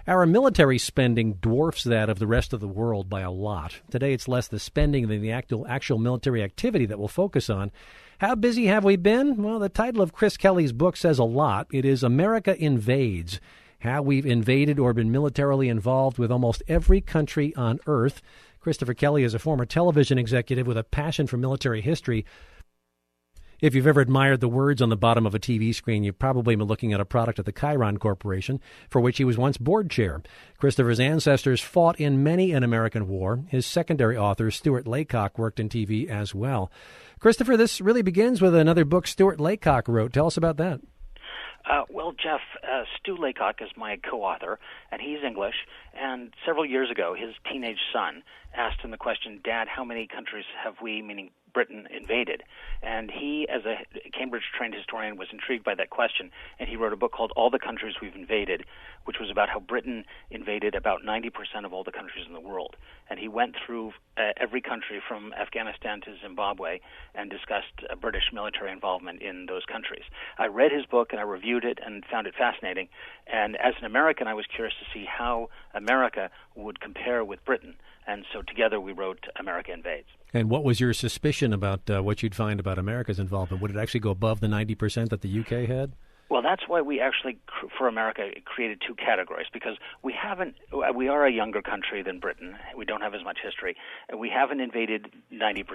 Our military spending dwarfs that of the rest of the world by a lot. Today, it's less the spending than the actual military activity that we'll focus on. How busy have we been? Well, the title of Chris Kelly's book says a lot. It is America Invades, how we've invaded or been militarily involved with almost every country on Earth. Christopher Kelly is a former television executive with a passion for military history. If you've ever admired the words on the bottom of a TV screen, you've probably been looking at a product of the Chiron Corporation, for which he was once board chair. Christopher's ancestors fought in many an American war. His secondary author, Stuart Laycock, worked in TV as well. Christopher, this really begins with another book Stuart Laycock wrote. Tell us about that. Well, Jeff, Stu Laycock is my co-author, and he's English. And several years ago, his teenage son asked him the question, Dad, how many countries have we, meaning Britain, invaded? And he, as a Cambridge-trained historian, was intrigued by that question, and he wrote a book called All the Countries We've Invaded, which was about how Britain invaded about 90% of all the countries in the world. And he went through every country from Afghanistan to Zimbabwe and discussed British military involvement in those countries. I read his book and I reviewed it and found it fascinating. And as an American, I was curious to see how America would compare with Britain. And so together we wrote America Invades. And what was your suspicion about what you'd find about America's involvement? Would it actually go above the 90% that the UK had? Well, that's why we actually, for America, created two categories, because we are a younger country than Britain. We don't have as much history, and we haven't invaded 90%.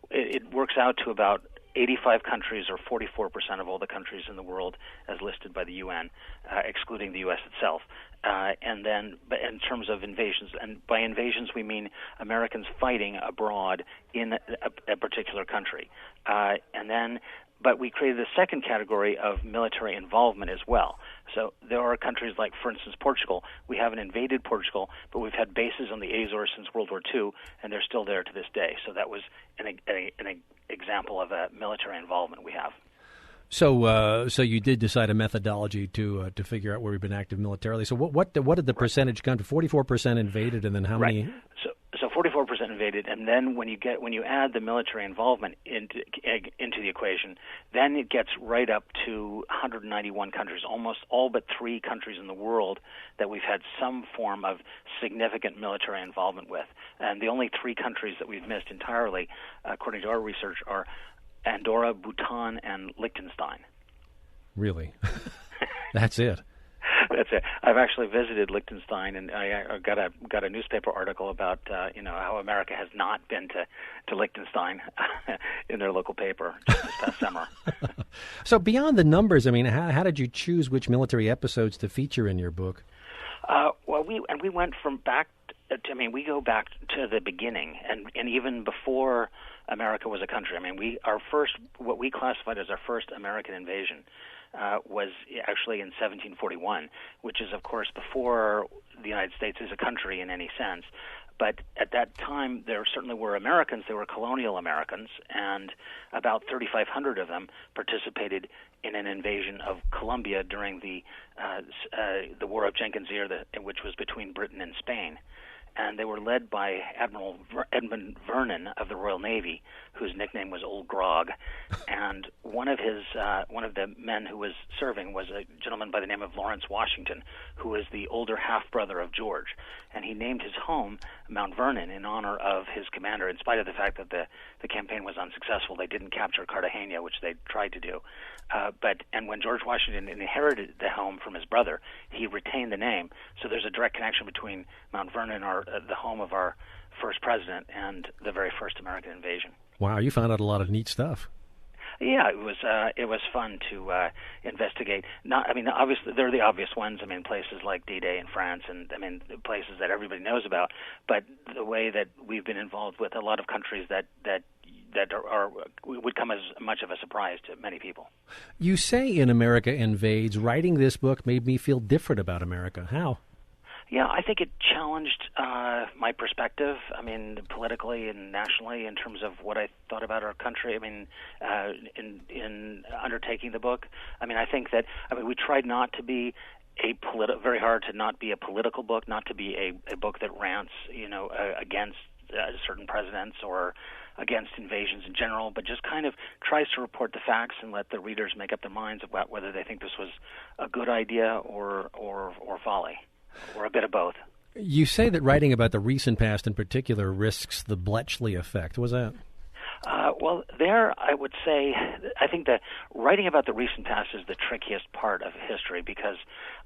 It works out to about 85 countries, or 44% of all the countries in the world, as listed by the UN, excluding the U.S. itself. And then, but in terms of invasions, and by invasions we mean Americans fighting abroad in a particular country. But we created a second category of military involvement as well. So there are countries like, for instance, Portugal. We haven't invaded Portugal, but we've had bases on the Azores since World War II, and they're still there to this day. So that was an example of a military involvement we have. So you did decide a methodology to figure out where we've been active militarily. So what did the percentage come to? 44% invaded, and then how many? So 44% invaded, and then when you add the military involvement into the equation, then it gets right up to 191 countries, almost all but 3 countries in the world that we've had some form of significant military involvement with. And the only 3 countries that we've missed entirely, according to our research, are Andorra, Bhutan, and Liechtenstein. Really? That's it? That's it. I've actually visited Liechtenstein, and I got a newspaper article about how America has not been to Liechtenstein in their local paper just this past summer. So beyond the numbers, I mean, how did you choose which military episodes to feature in your book? Well, we went from back. We go back to the beginning, and even before America was a country. I mean, what we classified as our first American invasion was actually in 1741, which is, of course, before the United States is a country in any sense. But at that time, there certainly were Americans. They were colonial Americans, and about 3,500 of them participated in an invasion of Colombia during the War of Jenkins' Ear, which was between Britain and Spain. And they were led by Admiral Edmund Vernon of the Royal Navy, whose nickname was Old Grog. And one of the men who was serving was a gentleman by the name of Lawrence Washington, who was the older half-brother of George. And he named his home Mount Vernon in honor of his commander, in spite of the fact that the campaign was unsuccessful. They didn't capture Cartagena, which they tried to do. And when George Washington inherited the home from his brother, he retained the name. So there's a direct connection between Mount Vernon, the home of our first president, and the very first American invasion. Wow, you found out a lot of neat stuff. Yeah, it was fun to investigate. Obviously there are the obvious ones. I mean, places like D-Day in France, and places that everybody knows about. But the way that we've been involved with a lot of countries that would come as much of a surprise to many people. You say in America Invades, writing this book made me feel different about America. How? Yeah, I think it challenged my perspective, politically and nationally, in terms of what I thought about our country, in undertaking the book. I think that we tried not to be very hard to not be a political book, not to be a book that rants, against certain presidents or against invasions in general, but just kind of tries to report the facts and let the readers make up their minds about whether they think this was a good idea or folly. or a bit of both. You say that writing about the recent past in particular risks the Bletchley effect. What was that? Well, there I would say I think that writing about the recent past is the trickiest part of history, because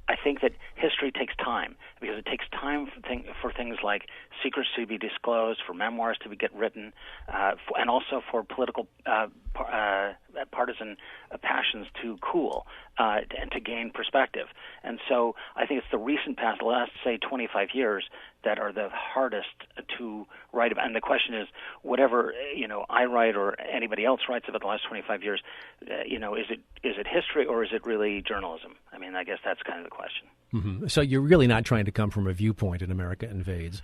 I think that history takes time, because it takes time for things like secrets to be disclosed, for memoirs to get written, and also for political partisan passions to cool and to gain perspective. And so I think it's the recent past, the last, say, 25 years, that are the hardest to write about. And the question is, whatever I write or anybody else writes about the last 25 years, is it history or is it really journalism? I mean, I guess that's kind of the question. Mm-hmm. So you're really not trying to come from a viewpoint in America Invades.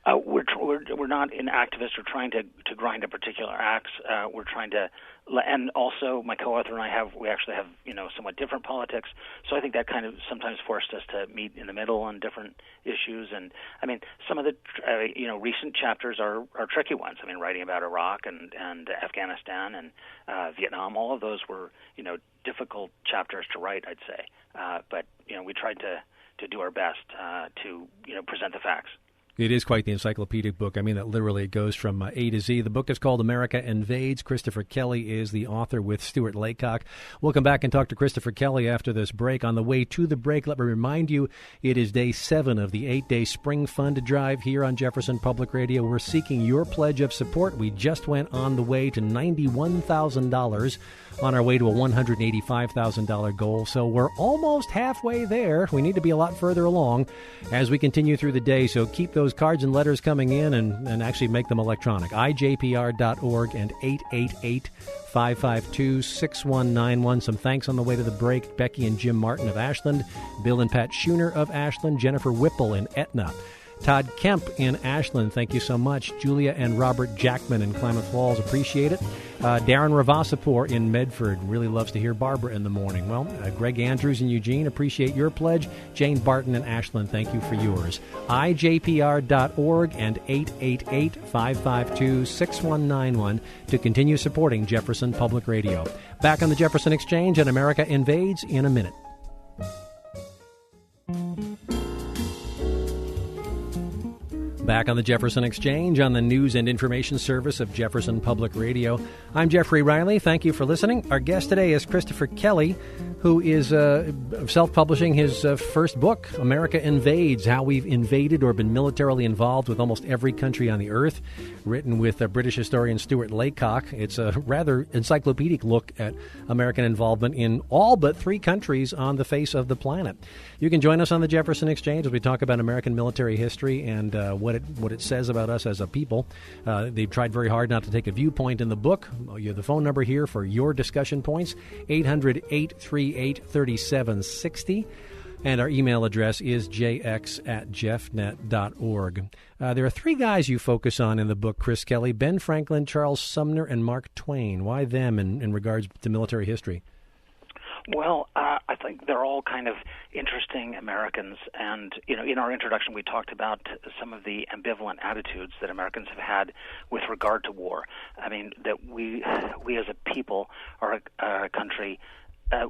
We're not an activist or trying to grind a particular axe. We're trying to, and also my co-author and I we actually have somewhat different politics. So I think that kind of sometimes forced us to meet in the middle on different issues. And I mean, some of the recent chapters are tricky ones. I mean, writing about Iraq and Afghanistan and Vietnam, all of those were difficult chapters to write, I'd say. But we tried to do our best to present the facts. It is quite the encyclopedic book. I mean, that literally goes from A to Z. The book is called America Invades. Christopher Kelly is the author with Stuart Laycock. We'll come back and talk to Christopher Kelly after this break. On the way to the break, let me remind you, it is day 7 of the 8-day Spring Fund Drive here on Jefferson Public Radio. We're seeking your pledge of support. We just went on the way to $91,000 on our way to a $185,000 goal. So we're almost halfway there. We need to be a lot further along as we continue through the day. So keep those cards and letters coming in and actually make them electronic. IJPR.org and 888-552-6191. Some thanks on the way to the break. Becky and Jim Martin of Ashland, Bill and Pat Schooner of Ashland, Jennifer Whipple in Etna, Todd Kemp in Ashland, thank you so much. Julia and Robert Jackman in Klamath Falls, appreciate it. Darren Ravasapur in Medford, really loves to hear Barbara in the morning. Well, Greg Andrews in Eugene, appreciate your pledge. Jane Barton in Ashland, thank you for yours. IJPR.org and 888-552-6191 to continue supporting Jefferson Public Radio. Back on the Jefferson Exchange and America Invades in a minute. Back on the Jefferson Exchange on the news and information service of Jefferson Public Radio. I'm Jeffrey Riley. Thank you for listening. Our guest today is Christopher Kelly, who is self-publishing his first book, America Invades, How We've Invaded or Been Militarily Involved with Almost Every Country on the Earth, written with British historian Stuart Laycock. It's a rather encyclopedic look at American involvement in all but 3 countries on the face of the planet. You can join us on the Jefferson Exchange as we talk about American military history and what it says about us as a people. They've tried very hard not to take a viewpoint in the book. You have the phone number here for your discussion points, 800-838-3760. And our email address is jx@jeffnet.org. There are 3 guys you focus on in the book, Chris Kelly: Ben Franklin, Charles Sumner, and Mark Twain. Why them in regards to military history? Well, I think they're all kind of interesting Americans, and in our introduction we talked about some of the ambivalent attitudes that Americans have had with regard to war. I mean, that we as a people are a country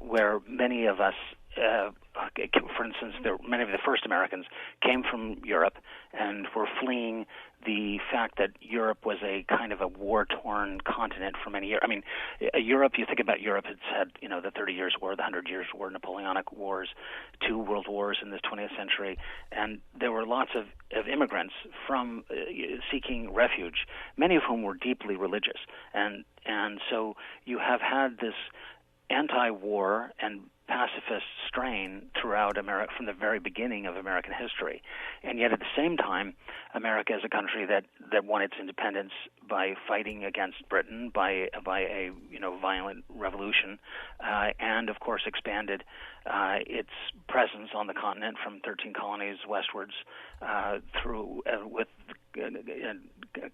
where many of us, for instance, many of the first Americans came from Europe and were fleeing the fact that Europe was a kind of a war-torn continent for many years. I mean, Europe, you think about Europe, it's had, the 30 Years' War, the 100 Years' War, Napoleonic Wars, 2 world wars in this 20th century, and there were lots of immigrants from seeking refuge, many of whom were deeply religious. And so you have had this anti-war and pacifist strain throughout America from the very beginning of American history. And yet at the same time, America is a country that won its independence by fighting against Britain, by a violent revolution, and of course expanded its presence on the continent from 13 colonies westwards through with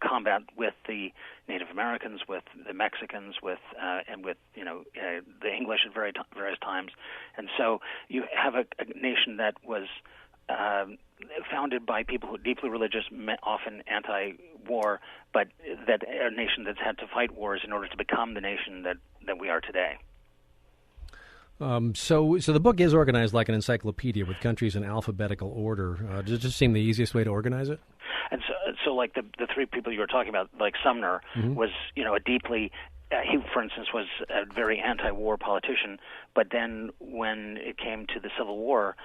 combat with the Native Americans, with the Mexicans, and with the English at various times. And so you have a nation that was founded by people who are deeply religious, often anti-war, but that a nation that's had to fight wars in order to become the nation that we are today. So the book is organized like an encyclopedia with countries in alphabetical order. Does it just seem the easiest way to organize it? And so like the three people you were talking about, like Sumner was, a deeply he, for instance, was a very anti-war politician, but then when it came to the Civil War,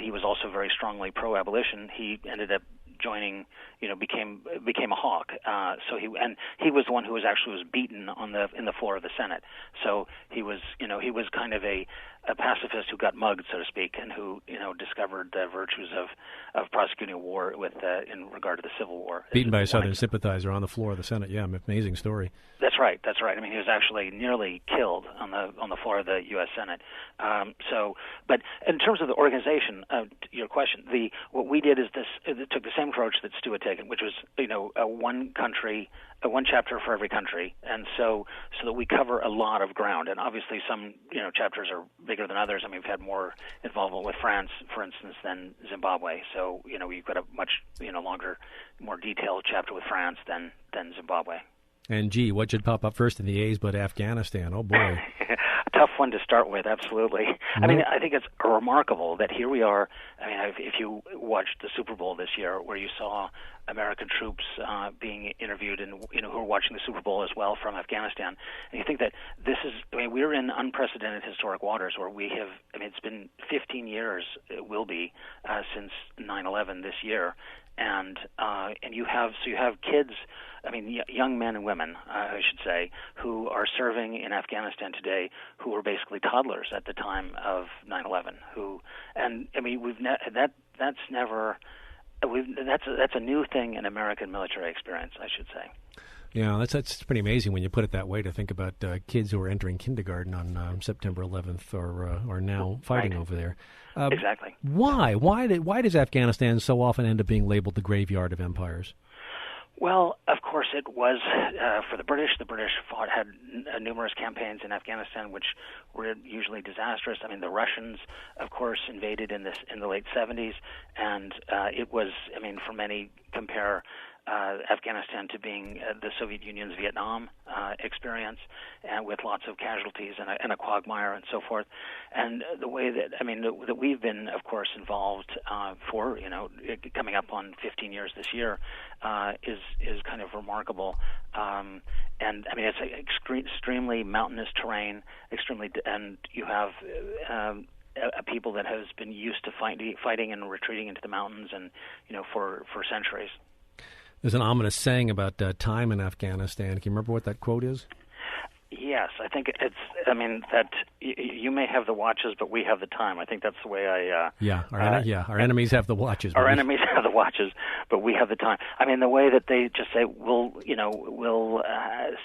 he was also very strongly pro-abolition. He ended up joining, became a hawk. So he was the one who was beaten in the floor of the Senate. So he was kind of a pacifist who got mugged, so to speak, and who discovered the virtues of prosecuting a war in regard to the Civil War. Beaten by a Southern sympathizer on the floor of the Senate. Yeah, amazing story. That's right. I mean, he was actually nearly killed on the floor of the U.S. Senate. But in terms of the organization, to your question, what we did is it took the same approach that Stu had taken, which was one chapter for every country, and so that we cover a lot of ground. And obviously, some chapters are bigger than others. I mean, we've had more involvement with France, for instance, than Zimbabwe. So we've got a much longer, more detailed chapter with France than Zimbabwe. And gee, what should pop up first in the A's but Afghanistan? Oh boy. A tough one to start with, absolutely. I mean, I think it's remarkable that here we are. I mean, if you watched the Super Bowl this year, where you saw American troops being interviewed and who are watching the Super Bowl as well from Afghanistan, and you think that we're in unprecedented historic waters where we have. I mean, it's been 15 years. It will be since 9/11 this year, and you have kids. I mean, young men and women, I should say, who are serving in Afghanistan today, who were basically toddlers at the time of 9/11. That's a new thing in American military experience, I should say. Yeah, that's pretty amazing when you put it that way. To think about kids who are entering kindergarten on September 11th or now fighting over there. Exactly. Why does Afghanistan so often end up being labeled the graveyard of empires? Well, of course, it was for the British. The British had numerous campaigns in Afghanistan, which were usually disastrous. I mean, the Russians, of course, invaded in the late 70s, and it was. I mean, for many, compare Afghanistan to being the Soviet Union's Vietnam experience, and with lots of casualties and a quagmire and so forth. And the way that we've been, of course, involved for coming up on 15 years this year is kind of remarkable. And I mean, it's extremely mountainous terrain, and you have a people that has been used to fighting and retreating into the mountains, and for centuries. There's an ominous saying about time in Afghanistan. Can you remember what that quote is? Yes, I think it's. I mean, that you may have the watches, but we have the time. I think that's the way I. Our enemies have the watches. Our enemies have the watches, but we have the time. I mean, the way that they just say, we'll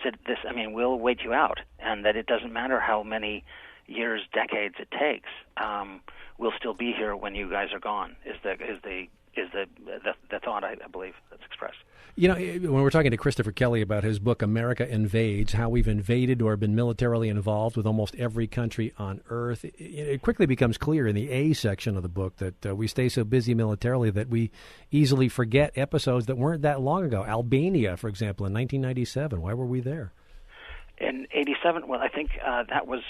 sit this. I mean, we'll wait you out, and that it doesn't matter how many years, decades it takes. We'll still be here when you guys are gone. Is the thought, I believe, that's expressed. When we're talking to Christopher Kelly about his book, America Invades, how we've invaded or been militarily involved with almost every country on Earth, it quickly becomes clear in the A section of the book that we stay so busy militarily that we easily forget episodes that weren't that long ago. Albania, for example, in 1997. Why were we there? In 87, well, I think that was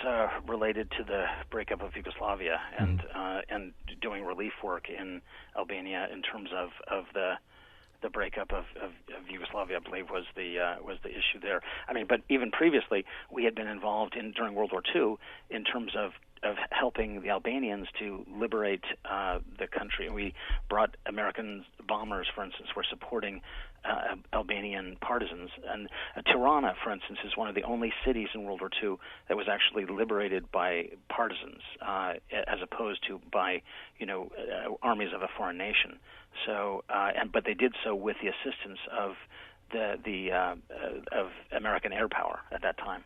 related to the breakup of Yugoslavia and doing relief work in Albania in terms of the breakup of Yugoslavia, I believe, was the issue there. I mean, but even previously, we had been involved during World War II in terms of helping the Albanians to liberate the country. We brought American bombers, for instance, were supporting Albanian partisans. And Tirana, for instance, is one of the only cities in World War II that was actually liberated by partisans, as opposed to by armies of a foreign nation. So, but they did so with the assistance of of American air power at that time.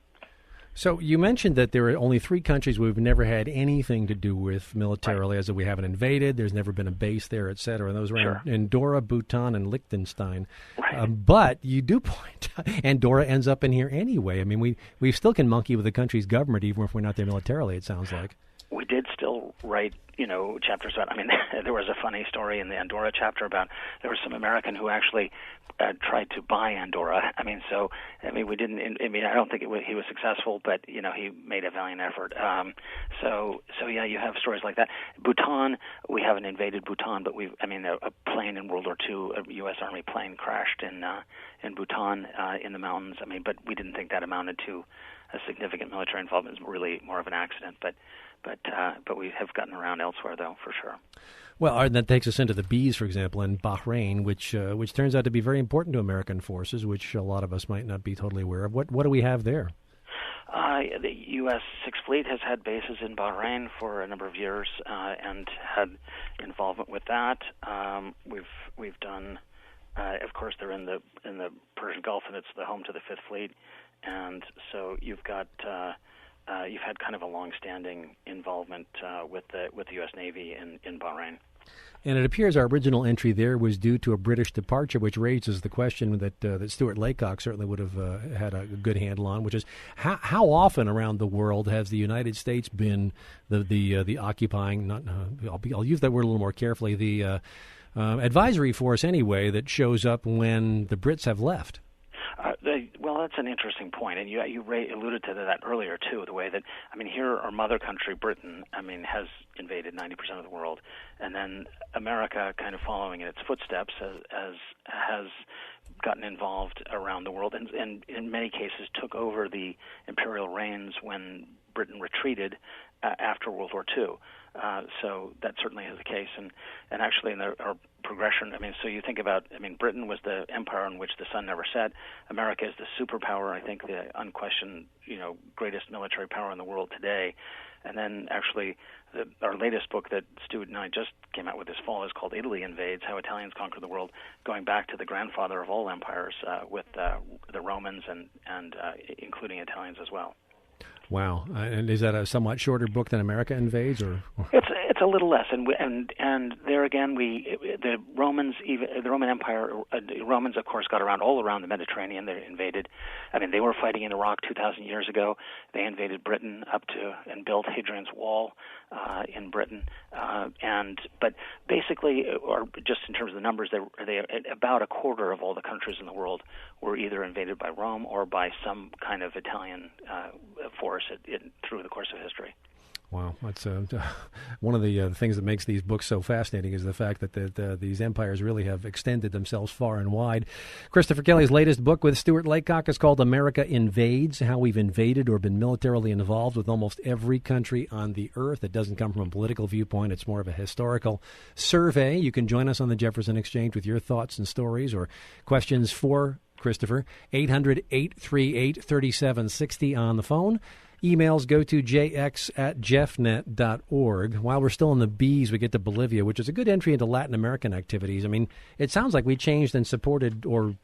So you mentioned that there are only 3 countries we've never had anything to do with militarily, as we haven't invaded. There's never been a base there, et cetera. And those were Andorra, Bhutan, and Liechtenstein. Right. But you do point out Andorra ends up in here anyway. I mean, we still can monkey with the country's government even if we're not there militarily, it sounds like. We did still write, chapters about. I mean, there was a funny story in the Andorra chapter about there was some American who actually tried to buy Andorra. I don't think he was successful, but he made a valiant effort. So yeah, you have stories like that. Bhutan, we haven't invaded Bhutan, but a plane in World War II, a U.S. Army plane crashed in Bhutan in the mountains. But we didn't think that amounted to a significant military involvement. It was really more of an accident, but we have gotten around elsewhere, though, for sure. Well, and that takes us into the bees, for example, in Bahrain, which turns out to be very important to American forces, which a lot of us might not be totally aware of. What do we have there? The U.S. Sixth Fleet has had bases in Bahrain for a number of years and had involvement with that. We've done, of course, they're in the Persian Gulf, and it's the home to the Fifth Fleet, and so you've got. You've had kind of a long-standing involvement with the U.S. Navy in Bahrain. And it appears our original entry there was due to a British departure, which raises the question that Stuart Laycock certainly would have had a good handle on, which is how often around the world has the United States been the occupying? I'll use that word a little more carefully. The advisory force, anyway, that shows up when the Brits have left. Well, that's an interesting point, and you alluded to that earlier too. The way that here our mother country, Britain, has invaded 90% of the world, and then America, kind of following in its footsteps, has gotten involved around the world, and in many cases took over the imperial reins when Britain retreated after World War II. So that certainly is the case, and actually in our progression, so you think about, Britain was the empire on which the sun never set. America is the superpower, I think the unquestioned, greatest military power in the world today. And then actually our latest book that Stuart and I just came out with this fall is called Italy Invades, How Italians Conquered the World, going back to the grandfather of all empires with the Romans and including Italians as well. Wow! And is that a somewhat shorter book than America Invades, or? It's a little less, and there again, the Roman Empire, the Romans of course got around all around the Mediterranean. They invaded. They were fighting in Iraq 2,000 years ago. They invaded Britain and built Hadrian's Wall in Britain, but basically, or just in terms of the numbers, they about a quarter of all the countries in the world were either invaded by Rome or by some kind of Italian force through the course of history. Wow, that's one of the things that makes these books so fascinating is the fact that these empires really have extended themselves far and wide. Christopher Kelly's latest book with Stuart Laycock is called America Invades, How We've Invaded or Been Militarily Involved with Almost Every Country on the Earth. It doesn't come from a political viewpoint. It's more of a historical survey. You can join us on the Jefferson Exchange with your thoughts and stories or questions for Christopher. 800-838-3760 on the phone. Emails go to jx@jeffnet.org. While we're still in the bees, we get to Bolivia, which is a good entry into Latin American activities. It sounds like we changed and supported or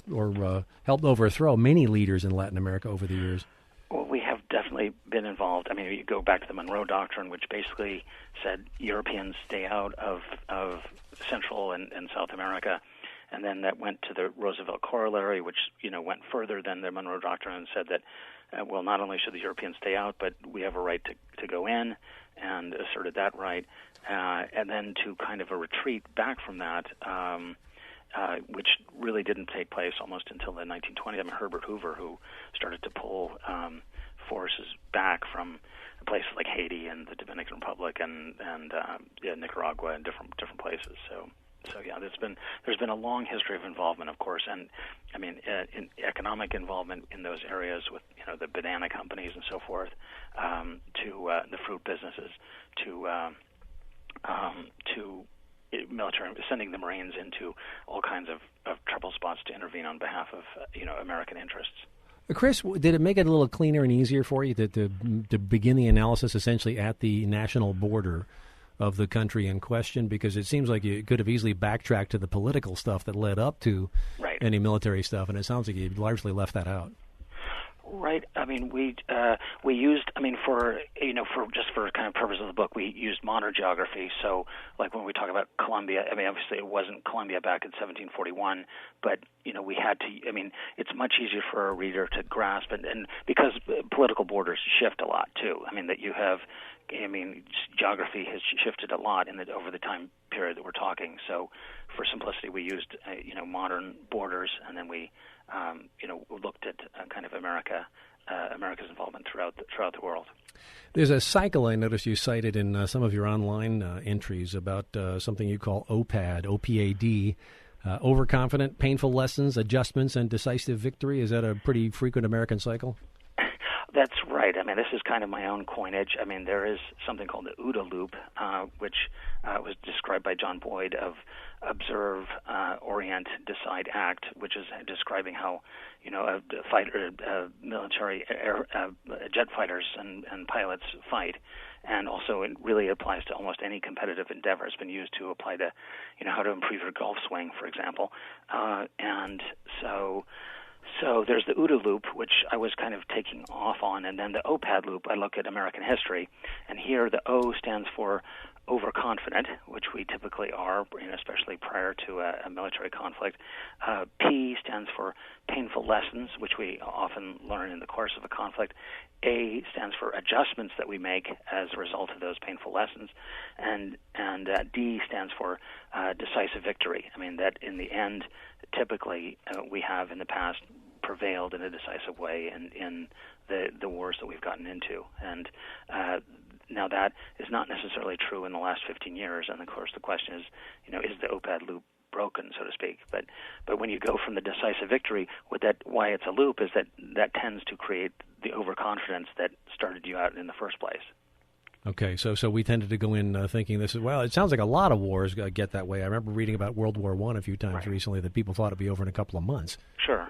helped overthrow many leaders in Latin America over the years. Well, we have definitely been involved. You go back to the Monroe Doctrine, which basically said Europeans stay out of Central and South America. And then that went to the Roosevelt Corollary, which went further than the Monroe Doctrine and said that, not only should the Europeans stay out, but we have a right to go in, and asserted that right. And then to kind of a retreat back from that, which really didn't take place almost until the 1920s. Herbert Hoover, who started to pull forces back from places like Haiti and the Dominican Republic and Nicaragua and different places. So yeah, there's been a long history of involvement, of course, and in economic involvement in those areas with the banana companies and so forth, to the fruit businesses, to military, sending the Marines into all kinds of trouble spots to intervene on behalf of American interests. Chris, did it make it a little cleaner and easier for you to begin the analysis essentially at the national border of the country in question? Because it seems like you could have easily backtracked to the political stuff that led up to any military stuff, and it sounds like you largely left that out. Right. I mean, we used. I mean, for kind of purpose of the book, we used modern geography. So, like when we talk about Columbia, I mean, obviously it wasn't Columbia back in 1741, but we had to. I mean, it's much easier for a reader to grasp, and because political borders shift a lot too. I mean, that you have. I mean, geography has shifted a lot over the time period that we're talking. So, for simplicity, we used modern borders, and then we looked at kind of America's involvement throughout the world. There's a cycle I noticed you cited in some of your online entries about something you call OPAD, O-P-A-D, overconfident, painful lessons, adjustments, and decisive victory. Is that a pretty frequent American cycle? That's right. I mean, this is kind of my own coinage. I mean, there is something called the OODA loop, which was described by John Boyd of observe, orient, decide, act, which is describing how, military jet fighters and pilots fight. And also it really applies to almost any competitive endeavor. It's been used to apply to, how to improve your golf swing, for example. And so there's the OODA loop, which I was kind of taking off on, and then the OPAD loop, I look at American history, and here the O stands for overconfident, which we typically are, especially prior to a military conflict. P stands for painful lessons, which we often learn in the course of a conflict. A stands for adjustments that we make as a result of those painful lessons, and D stands for decisive victory. I mean, that in the end, typically we have in the past prevailed in a decisive way in the wars that we've gotten into, and now that is not necessarily true in the last 15 years. And of course, the question is, is the OPAD loop broken, so to speak? But when you go from the decisive victory, why it's a loop is that tends to create the overconfidence that started you out in the first place. Okay, so we tended to go in thinking this is, well, it sounds like a lot of wars get that way. I remember reading about World War I a few times recently that people thought it'd be over in a couple of months. Sure.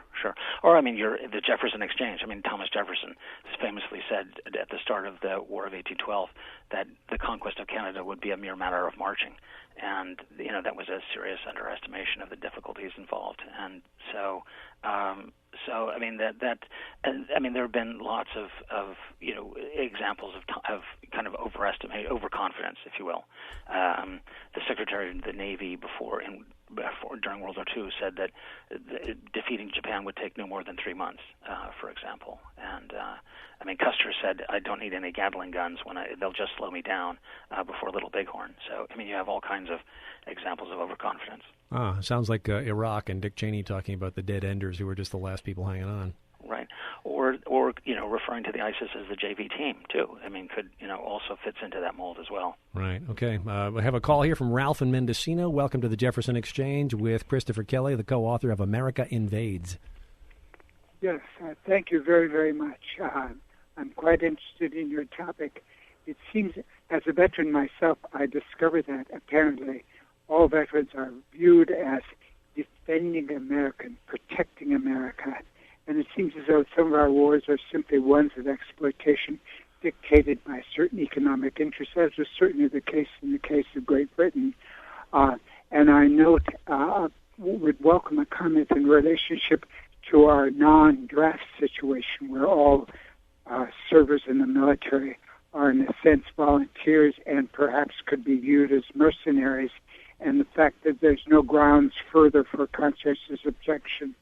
Or, I mean, the Jefferson Exchange. I mean, Thomas Jefferson famously said at the start of the War of 1812 that the conquest of Canada would be a mere matter of marching. And, that was a serious underestimation of the difficulties involved. And so I mean, there have been lots of examples of kind of overconfidence, if you will. The Secretary of the Navy during World War II said that defeating Japan would take no more than 3 months, for example. And I mean, Custer said, "I don't need any Gatling guns they'll just slow me down before Little Bighorn." So I mean, you have all kinds of examples of overconfidence. Sounds like Iraq and Dick Cheney talking about the dead enders who were just the last people hanging on. Right, or referring to the ISIS as the JV team too. I mean, also fits into that mold as well. Right. Okay. We have a call here from Ralph in Mendocino. Welcome to the Jefferson Exchange with Christopher Kelly, the co-author of America Invades. Yes, thank you very, very much. I'm quite interested in your topic. It seems, as a veteran myself, I discovered that apparently all veterans are viewed as defending America, protecting America. And it seems as though some of our wars are simply ones of exploitation dictated by certain economic interests, as was certainly the case in the case of Great Britain. And I note, would welcome a comment in relationship to our non-draft situation, where all servers in the military are, in a sense, volunteers and perhaps could be viewed as mercenaries, and the fact that there's no grounds further for conscientious objection.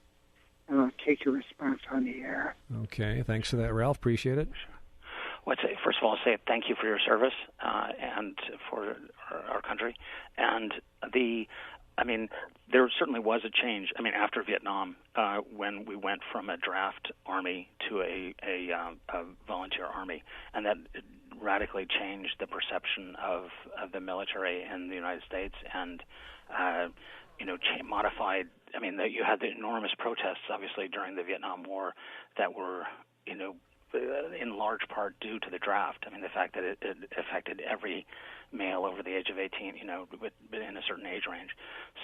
And I'll take your response on the air. Okay, thanks for that, Ralph. Appreciate it. Well, first of all, say thank you for your service and for our country. And there certainly was a change. I mean, after Vietnam, when we went from a draft army to a volunteer army, and that radically changed the perception of the military in the United States, and modified. I mean, you had the enormous protests, obviously, during the Vietnam War that were, in large part due to the draft. I mean, the fact that it affected every male over the age of 18, in a certain age range.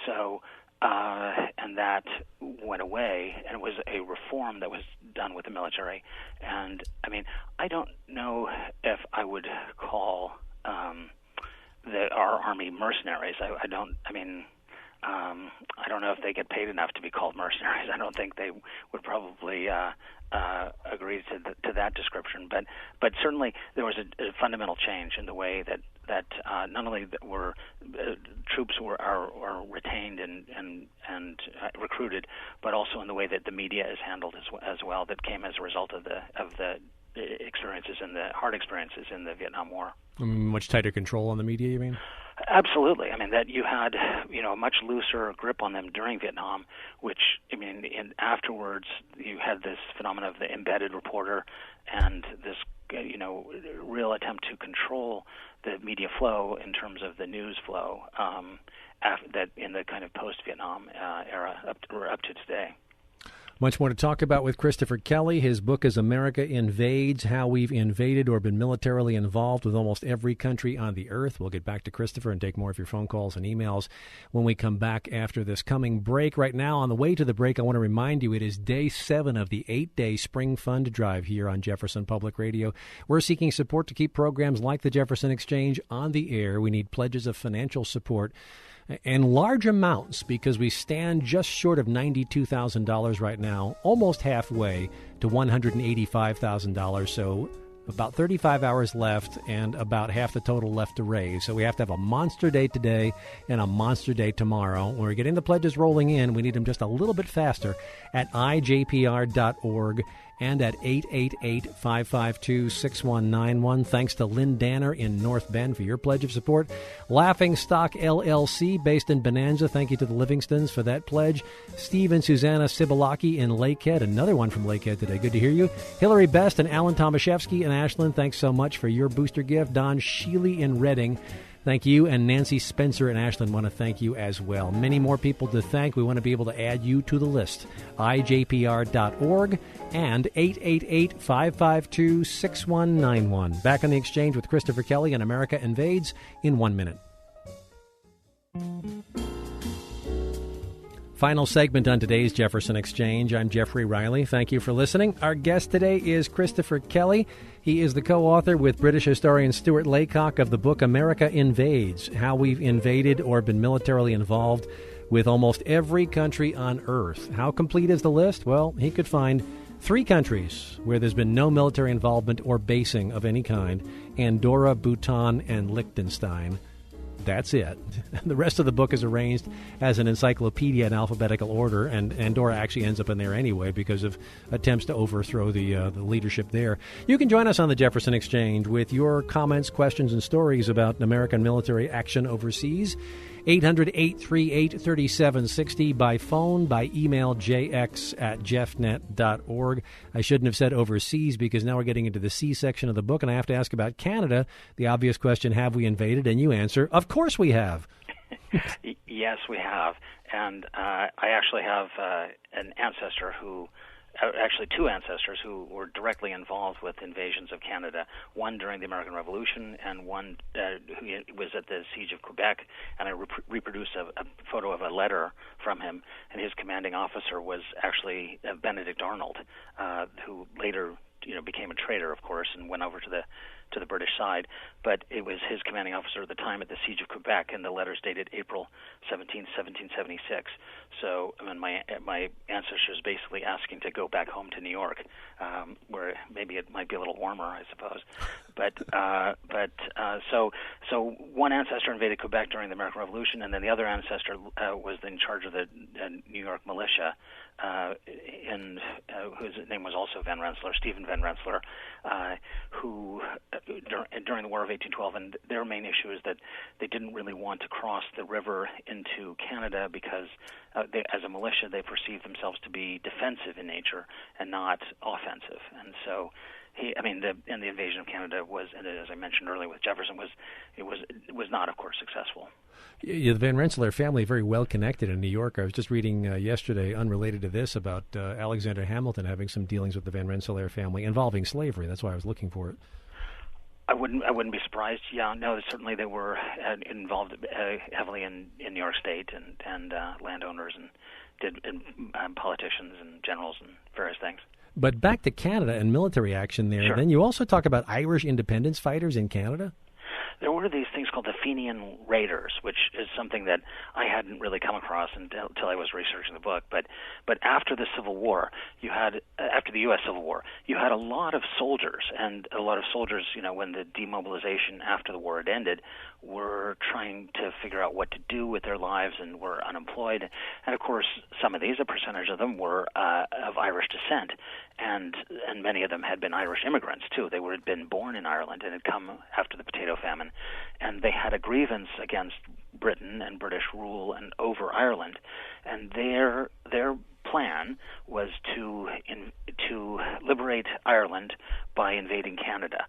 So, and that went away, and it was a reform that was done with the military. And, I mean, I don't know if I would call our Army mercenaries. I don't, I mean... I don't know if they get paid enough to be called mercenaries. I don't think they would probably agree to that description. But certainly there was a fundamental change in the way that not only were troops are retained and recruited, but also in the way that the media is handled as well. That came as a result of the experiences and the hard experiences in the Vietnam War. Much tighter control on the media, you mean? Absolutely. I mean, that you had, a much looser grip on them during Vietnam, which, afterwards you had this phenomenon of the embedded reporter and this, real attempt to control the media flow in terms of the news flow that in the kind of post-Vietnam era up to today. Much more to talk about with Christopher Kelly. His book is America Invades, How We've Invaded or Been Militarily Involved with Almost Every Country on the Earth. We'll get back to Christopher and take more of your phone calls and emails when we come back after this coming break. Right now, on the way to the break, I want to remind you it is day 7 of the 8-day Spring Fund Drive here on Jefferson Public Radio. We're seeking support to keep programs like the Jefferson Exchange on the air. We need pledges of financial support and large amounts because we stand just short of $92,000 right now, almost halfway to $185,000. So about 35 hours left and about half the total left to raise. So we have to have a monster day today and a monster day tomorrow. When we're getting the pledges rolling in, we need them just a little bit faster at ijpr.org and at 888-552-6191. Thanks to Lynn Danner in North Bend for your pledge of support. Laughing Stock LLC, based in Bonanza. Thank you to the Livingstons for that pledge. Steve and Susanna Sibalaki in Lakehead. Another one from Lakehead today. Good to hear you. Hillary Best and Alan Tomaszewski in Ashland. Thanks so much for your booster gift. Don Sheely in Reading. Thank you. And Nancy Spencer in Ashland want to thank you as well. Many more people to thank. We want to be able to add you to the list. IJPR.org and 888-552-6191. Back on the Exchange with Christopher Kelly and America Invades in 1 minute. Final segment on today's Jefferson Exchange. I'm Jeffrey Riley. Thank you for listening. Our guest today is Christopher Kelly. He is the co-author with British historian Stuart Laycock of the book America Invades, How We've Invaded or Been Militarily Involved with Almost Every Country on Earth. How complete is the list? Well, he could find 3 countries where there's been no military involvement or basing of any kind: Andorra, Bhutan, and Liechtenstein. That's it. The rest of the book is arranged as an encyclopedia in alphabetical order, and Andorra actually ends up in there anyway because of attempts to overthrow the leadership there. You can join us on the Jefferson Exchange with your comments, questions, and stories about American military action overseas. 800-838-3760 by phone, by email, jx@jeffnet.org. I shouldn't have said overseas because now we're getting into the C section of the book, and I have to ask about Canada. The obvious question, have we invaded? And you answer, of course we have. Yes, we have. And I actually have an ancestor actually 2 ancestors who were directly involved with invasions of Canada, one during the American Revolution and one who was at the Siege of Quebec, and I reproduced a photo of a letter from him, and his commanding officer was actually Benedict Arnold, who later became a traitor, of course, and went over to the British side. But it was his commanding officer at the time at the Siege of Quebec, and the letter's dated April 17, 1776. So my ancestor is basically asking to go back home to New York, where maybe it might be a little warmer, I suppose. So one ancestor invaded Quebec during the American Revolution, and then the other ancestor was in charge of the New York militia, whose name was also Van Rensselaer, Stephen Van Rensselaer, who during the War of 1812, and their main issue is that they didn't really want to cross the river into Canada because as a militia they perceived themselves to be defensive in nature and not offensive, and so the invasion of Canada was, and as I mentioned earlier with Jefferson, was not, of course, successful. Yeah, the Van Rensselaer family, very well connected in New York. I was just reading yesterday, unrelated to this, about Alexander Hamilton having some dealings with the Van Rensselaer family involving slavery. That's why I was looking for it. I wouldn't be surprised. Yeah, no, certainly they were involved heavily in New York State and landowners and politicians and generals and various things. But back to Canada and military action there. Sure. Then you also talk about Irish independence fighters in Canada? there were these things called the Fenian Raiders, which is something that I hadn't really come across until I was researching the book. But after the Civil War, after the U.S. Civil War, you had a lot of soldiers, and a lot of soldiers, when the demobilization after the war had ended, were trying to figure out what to do with their lives and were unemployed. And of course, some of these, a percentage of them, were of Irish descent, and many of them had been Irish immigrants too. They had been born in Ireland and had come after the potato famine, and they had a grievance against Britain and British rule and over Ireland, and their plan was to liberate Ireland by invading Canada,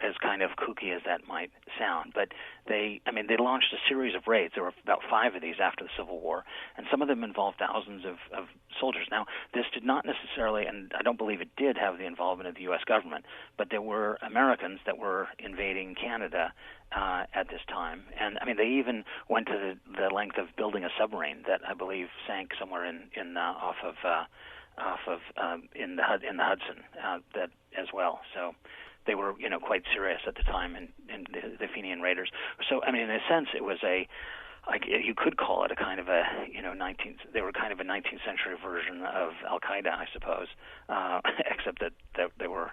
as kind of kooky as that might sound. But they launched a series of raids. There were about 5 of these after the Civil War, and some of them involved thousands of soldiers. Now, this did not necessarily, and I don't believe it did, have the involvement of the U.S. government, but there were Americans that were invading Canada at this time. And they even went to the length of building a submarine that I believe sank somewhere in the Hudson that as well. So they were quite serious at the time in the Fenian Raiders. So in a sense it was you could call it a kind of a they were kind of a 19th century version of Al Qaeda, I suppose, except that they were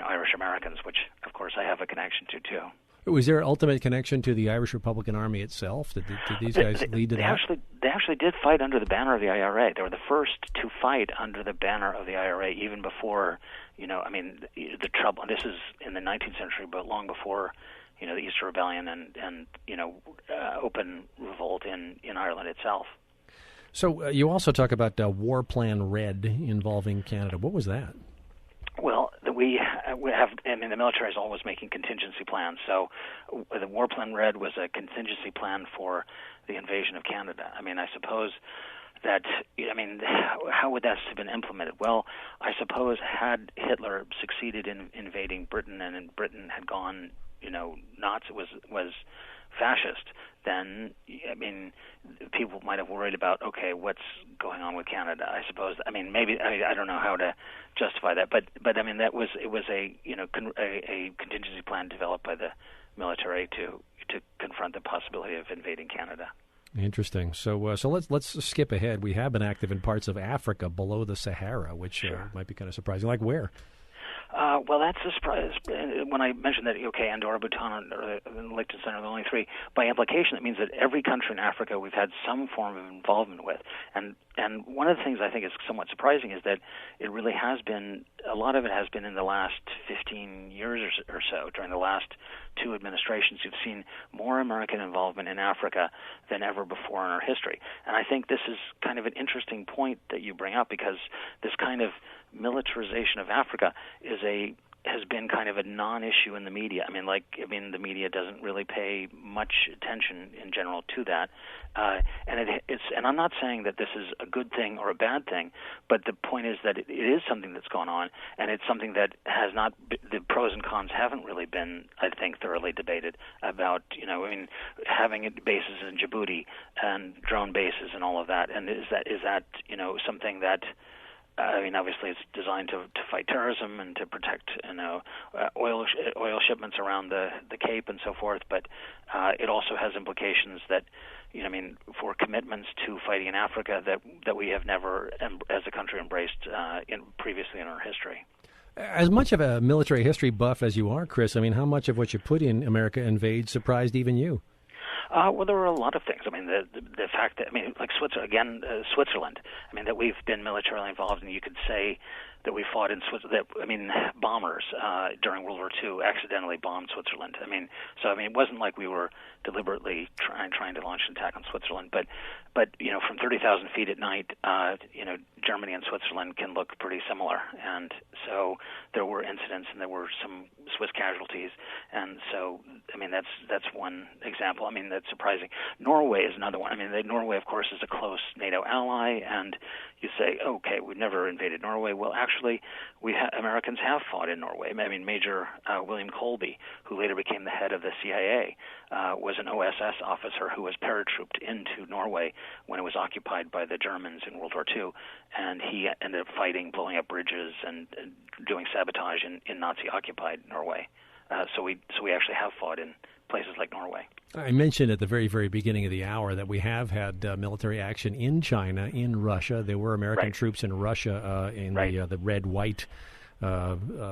Irish Americans, which of course I have a connection to too. Was there an ultimate connection to the Irish Republican Army itself? Did these guys lead to that? They actually did fight under the banner of the IRA. They were the first to fight under the banner of the IRA, even before, the trouble. This is in the 19th century, but long before, the Easter Rebellion and open revolt in Ireland itself. So you also talk about War Plan Red involving Canada. What was that? Well, we have. The military is always making contingency plans. So, the War Plan Red was a contingency plan for the invasion of Canada. I suppose that. How would that have been implemented? Well, I suppose had Hitler succeeded in invading Britain and Britain had gone, Nazi was fascist, then people might have worried about, okay, what's going on with Canada? I suppose. Maybe I don't know how to justify that, but that was a contingency plan developed by the military to confront the possibility of invading Canada. Interesting. So let's skip ahead. We have been active in parts of Africa below the Sahara, which might be kind of surprising. Like where? Well, that's a surprise. When I mentioned that, Andorra, Bhutan, and Liechtenstein are the only 3, by implication, it means that every country in Africa we've had some form of involvement with. And one of the things I think is somewhat surprising is that it really has been, a lot of it has been in the last 15 years or so. During the last 2 administrations, you've seen more American involvement in Africa than ever before in our history. And I think this is kind of an interesting point that you bring up, because this kind of militarization of Africa has been kind of a non-issue in the media. The media doesn't really pay much attention in general to that, and I'm not saying that this is a good thing or a bad thing, but the point is that it is something that's gone on, and it's something that has not. The pros and cons haven't really been, I think, thoroughly debated about. Having bases in Djibouti and drone bases and all of that, and is that something that. Obviously, it's designed to fight terrorism and to protect, oil shipments around the Cape and so forth. But it also has implications that, for commitments to fighting in Africa that we have never, as a country, embraced previously in our history. As much of a military history buff as you are, Chris, how much of what you put in America Invades surprised even you? Well, there were a lot of things. The fact that, like Switzerland, that we've been militarily involved, and you could say that we fought in Switzerland. Bombers during World War II accidentally bombed Switzerland. It wasn't like we were deliberately trying to launch an attack on Switzerland. But from 30,000 feet at night, Germany and Switzerland can look pretty similar, and so there were incidents and there were some Swiss casualties, and so that's one example. That's surprising. Norway is another one. Norway, of course, is a close NATO ally, and you say, okay, we've never invaded Norway. Well, actually, Americans have fought in Norway. Major William Colby, who later became the head of the CIA, was an OSS officer who was paratrooped into Norway when it was occupied by the Germans in World War II, and he ended up fighting, blowing up bridges, and doing sabotage in Nazi-occupied Norway. So we actually have fought in places like Norway. I mentioned at the very, very beginning of the hour that we have had military action in China, in Russia. There were American troops in Russia in the red-white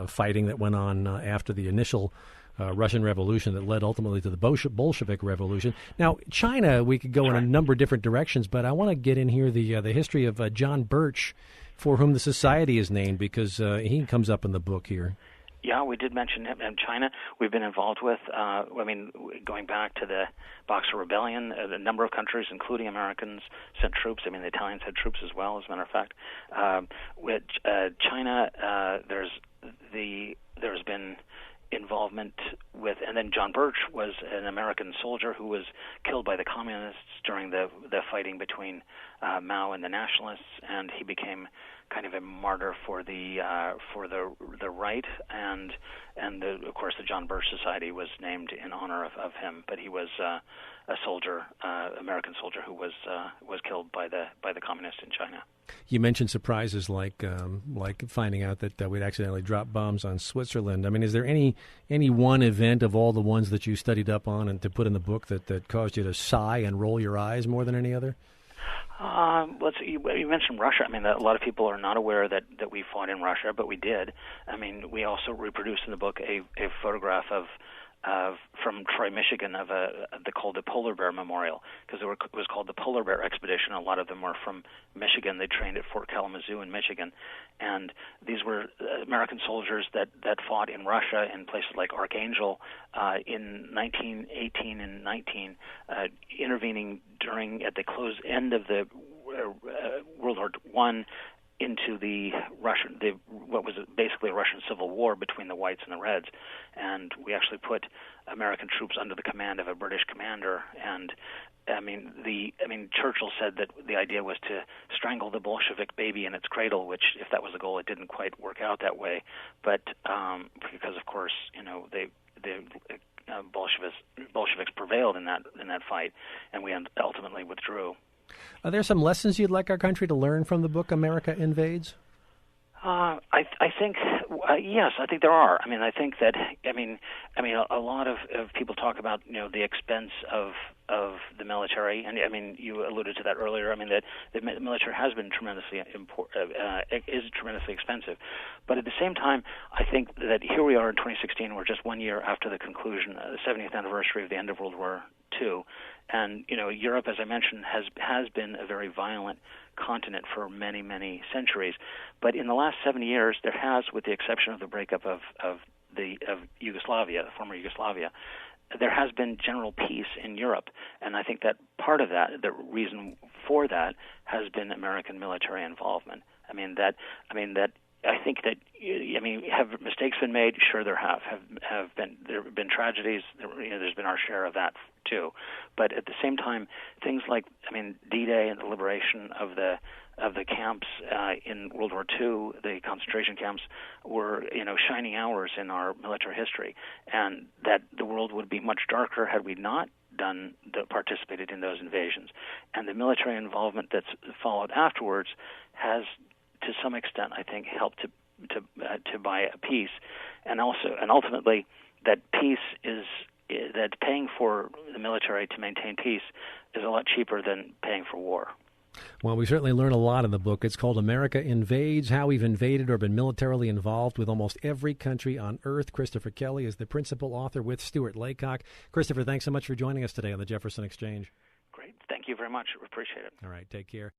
fighting that went on after the initial Russian Revolution that led ultimately to the Bolshevik Revolution. Now, China, we could go in a number of different directions, but I want to get in here the history of John Birch, for whom the society is named, because he comes up in the book here. Yeah, we did mention him in China. We've been involved with, going back to the Boxer Rebellion, a number of countries, including Americans, sent troops. The Italians had troops as well, as a matter of fact. With China, there's been involvement with, and then John Birch was an American soldier who was killed by the communists during the fighting between Mao and the nationalists, and he became kind of a martyr for the right, and of course the John Birch Society was named in honor of him. But he was a soldier, American soldier who was killed by the communists in China. You mentioned surprises like finding out that we'd accidentally dropped bombs on Switzerland. Is there any one event of all the ones that you studied up on and to put in the book that caused you to sigh and roll your eyes more than any other? You mentioned Russia. A lot of people are not aware that we fought in Russia, but we did. We also reproduced in the book a photograph of from Troy, Michigan, called the Polar Bear Memorial, because it was called the Polar Bear Expedition. A lot of them were from Michigan. They trained at Fort Kalamazoo in Michigan, and these were American soldiers that fought in Russia in places like Archangel in 1918 and 19, intervening at the end of the World War I into what was basically a Russian Civil War between the whites and the reds, and we actually put American troops under the command of a British commander. And Churchill said that the idea was to strangle the Bolshevik baby in its cradle, which, if that was the goal, it didn't quite work out that way. But because, of course, the Bolsheviks prevailed in that fight, and we ultimately withdrew. Are there some lessons you'd like our country to learn from the book America Invades? I think yes. I think there are. I think that a lot of people talk about the expense of the military, and you alluded to that earlier. That the military has been tremendously is tremendously expensive, but at the same time, I think that here we are in 2016. We're just 1 year after the conclusion, the 70th anniversary of the end of World War II, and Europe, as I mentioned, has been a very violent continent for many, many centuries. But in the last 70 years, there has, with the exception of the breakup of Yugoslavia, the former Yugoslavia, there has been general peace in Europe. And I think that part of that, the reason for that, has been American military involvement. I think that have mistakes been made? Sure, there have been tragedies. There's been our share of that too. But at the same time, things like D-Day and the liberation of the camps in World War II, the concentration camps, were shining hours in our military history, and that the world would be much darker had we not participated in those invasions. And the military involvement that's followed afterwards has, to some extent, I think, helped to buy a peace, and ultimately that peace is that paying for the military to maintain peace is a lot cheaper than paying for war. Well, we certainly learn a lot in the book. It's called America Invades, How We've Invaded or Been Militarily Involved with Almost Every Country on Earth. Christopher Kelly is the principal author with Stuart Laycock. Christopher, thanks so much for joining us today on the Jefferson Exchange. Great. Thank you very much. Appreciate it. All right. Take care.